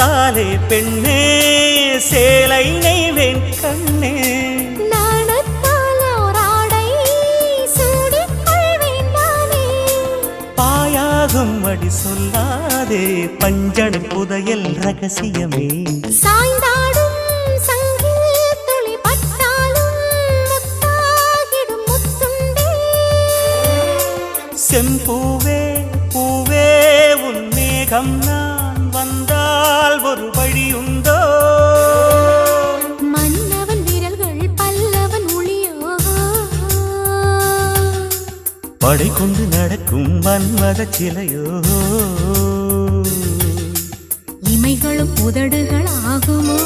நாணத்தாலே பெண்ணே சேலை நெய்வேன் கண்ணே அடி சொல்லாதே பஞ்சணம் புதையல் ரகசியமே சாய்ந்தாடும் சங்கில் துளி பட்டாலும் முத்தாகிடும் முத்துண்டே செம்பூவே பூவே உன் மேகம் நான் வந்தால் ஒரு வழியுண்டோ மன்னவன் விரல்கள் பல்லவன் ஒளியோ படை கொண்டு நடக்கும் மன்மத சிலையோ இமைகளும் உதடுகள் ஆகுமோ